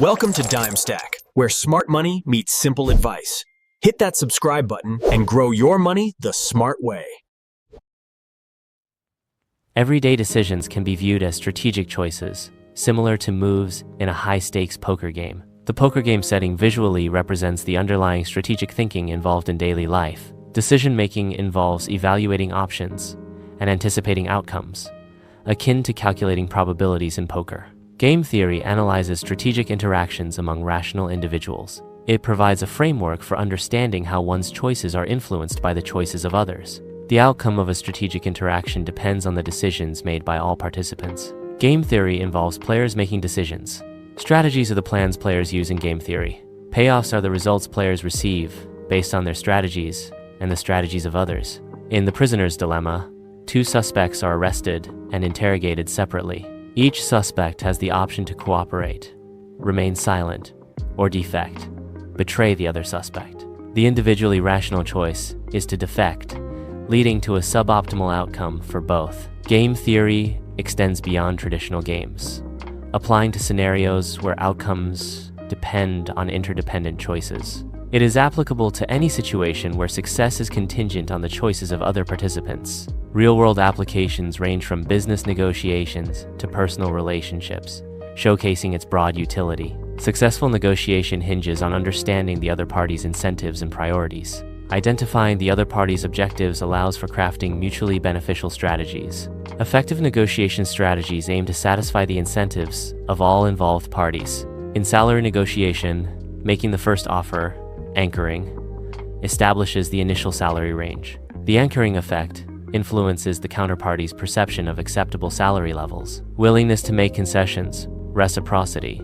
Welcome to DimeStack, where smart money meets simple advice. Hit that subscribe button and grow your money the smart way. Everyday decisions can be viewed as strategic choices, similar to moves in a high-stakes poker game. The poker game setting visually represents the underlying strategic thinking involved in daily life. Decision-making involves evaluating options and anticipating outcomes, akin to calculating probabilities in poker. Game theory analyzes strategic interactions among rational individuals. It provides a framework for understanding how one's choices are influenced by the choices of others. The outcome of a strategic interaction depends on the decisions made by all participants. Game theory involves players making decisions. Strategies are the plans players use in game theory. Payoffs are the results players receive based on their strategies and the strategies of others. In The Prisoner's Dilemma, two suspects are arrested and interrogated separately. Each suspect has the option to cooperate, remain silent, or defect, betray the other suspect. The individually rational choice is to defect, leading to a suboptimal outcome for both. Game theory extends beyond traditional games, applying to scenarios where outcomes depend on interdependent choices. It is applicable to any situation where success is contingent on the choices of other participants. Real-world applications range from business negotiations to personal relationships, showcasing its broad utility. Successful negotiation hinges on understanding the other party's incentives and priorities. Identifying the other party's objectives allows for crafting mutually beneficial strategies. Effective negotiation strategies aim to satisfy the incentives of all involved parties. In salary negotiation, making the first offer, anchoring, establishes the initial salary range. The anchoring effect influences the counterparty's perception of acceptable salary levels. Willingness to make concessions, reciprocity,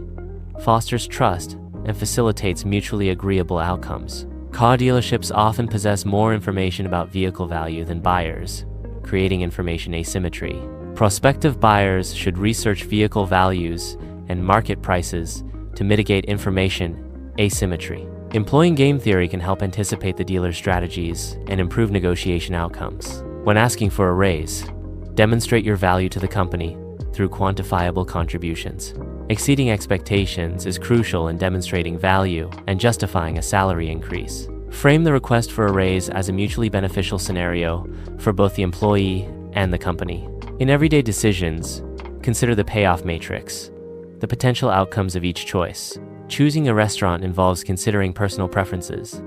fosters trust and facilitates mutually agreeable outcomes. Car dealerships often possess more information about vehicle value than buyers, creating information asymmetry. Prospective buyers should research vehicle values and market prices to mitigate information asymmetry. Employing game theory can help anticipate the dealer's strategies and improve negotiation outcomes. When asking for a raise, demonstrate your value to the company through quantifiable contributions. Exceeding expectations is crucial in demonstrating value and justifying a salary increase. Frame the request for a raise as a mutually beneficial scenario for both the employee and the company. In everyday decisions, consider the payoff matrix, the potential outcomes of each choice. Choosing a restaurant involves considering personal preferences,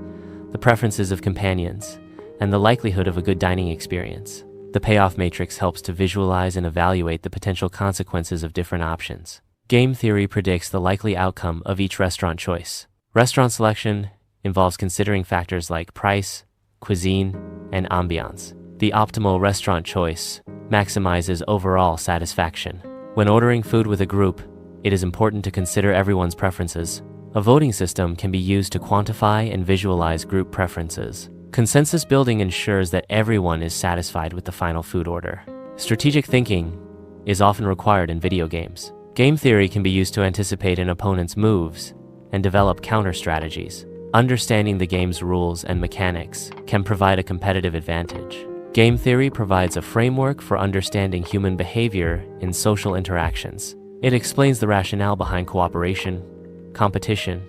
the preferences of companions, and the likelihood of a good dining experience. The payoff matrix helps to visualize and evaluate the potential consequences of different options. Game theory predicts the likely outcome of each restaurant choice. Restaurant selection involves considering factors like price, cuisine, and ambiance. The optimal restaurant choice maximizes overall satisfaction. When ordering food with a group, it is important to consider everyone's preferences. A voting system can be used to quantify and visualize group preferences. Consensus building ensures that everyone is satisfied with the final food order. Strategic thinking is often required in video games. Game theory can be used to anticipate an opponent's moves and develop counter strategies. Understanding the game's rules and mechanics can provide a competitive advantage. Game theory provides a framework for understanding human behavior in social interactions. It explains the rationale behind cooperation, competition,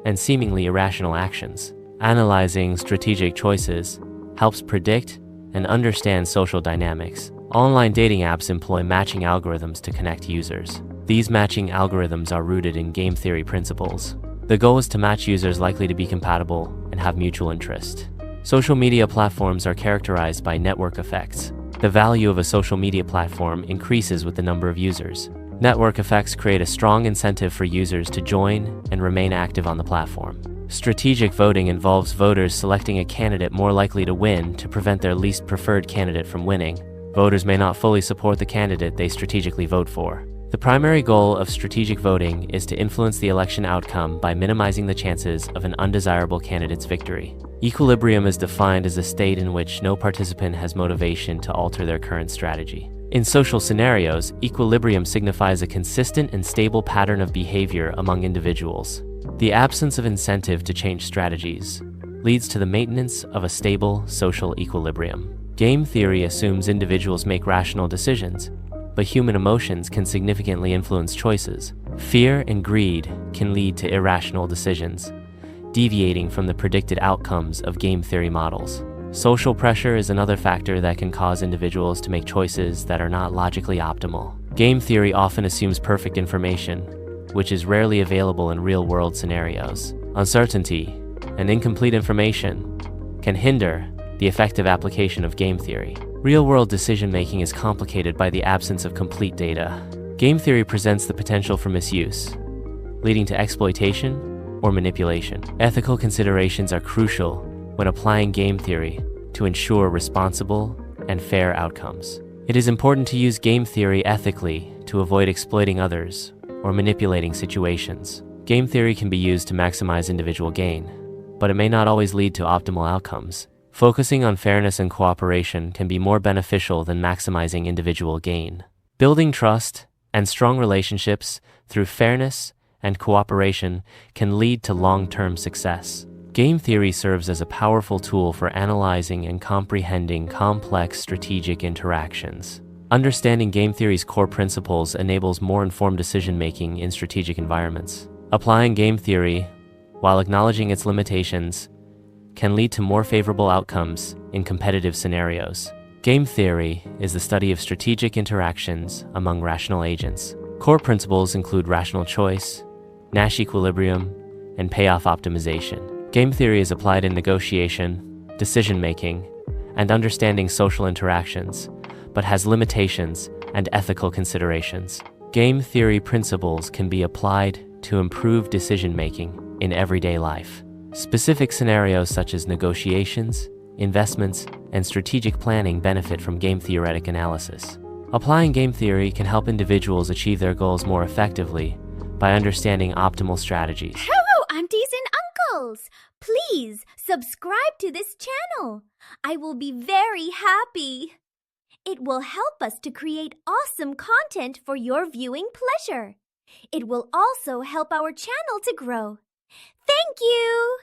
and seemingly irrational actions. Analyzing strategic choices helps predict and understand social dynamics. Online dating apps employ matching algorithms to connect users. These matching algorithms are rooted in game theory principles. The goal is to match users likely to be compatible and have mutual interest. Social media platforms are characterized by network effects. The value of a social media platform increases with the number of users. Network effects create a strong incentive for users to join and remain active on the platform. Strategic voting involves voters selecting a candidate more likely to win to prevent their least preferred candidate from winning. Voters may not fully support the candidate they strategically vote for. The primary goal of strategic voting is to influence the election outcome by minimizing the chances of an undesirable candidate's victory. Equilibrium is defined as a state in which no participant has motivation to alter their current strategy. In social scenarios, equilibrium signifies a consistent and stable pattern of behavior among individuals. The absence of incentive to change strategies leads to the maintenance of a stable social equilibrium. Game theory assumes individuals make rational decisions, but human emotions can significantly influence choices. Fear and greed can lead to irrational decisions, deviating from the predicted outcomes of game theory models. Social pressure is another factor that can cause individuals to make choices that are not logically optimal. Game theory often assumes perfect information, which is rarely available in real-world scenarios. Uncertainty and incomplete information can hinder the effective application of game theory. Real-world decision-making is complicated by the absence of complete data. Game theory presents the potential for misuse, leading to exploitation or manipulation. Ethical considerations are crucial when applying game theory to ensure responsible and fair outcomes. It is important to use game theory ethically to avoid exploiting others or manipulating situations. Game theory can be used to maximize individual gain, but it may not always lead to optimal outcomes. Focusing on fairness and cooperation can be more beneficial than maximizing individual gain. Building trust and strong relationships through fairness and cooperation can lead to long-term success. Game theory serves as a powerful tool for analyzing and comprehending complex strategic interactions. Understanding game theory's core principles enables more informed decision-making in strategic environments. Applying game theory, while acknowledging its limitations, can lead to more favorable outcomes in competitive scenarios. Game theory is the study of strategic interactions among rational agents. Core principles include rational choice, Nash equilibrium, and payoff optimization. Game theory is applied in negotiation, decision-making, and understanding social interactions, but has limitations and ethical considerations. Game theory principles can be applied to improve decision-making in everyday life. Specific scenarios such as negotiations, investments, and strategic planning benefit from game theoretic analysis. Applying game theory can help individuals achieve their goals more effectively by understanding optimal strategies. Hello, aunties and uncles! Please subscribe to this channel. I will be very happy. It will help us to create awesome content for your viewing pleasure. It will also help our channel to grow. Thank you!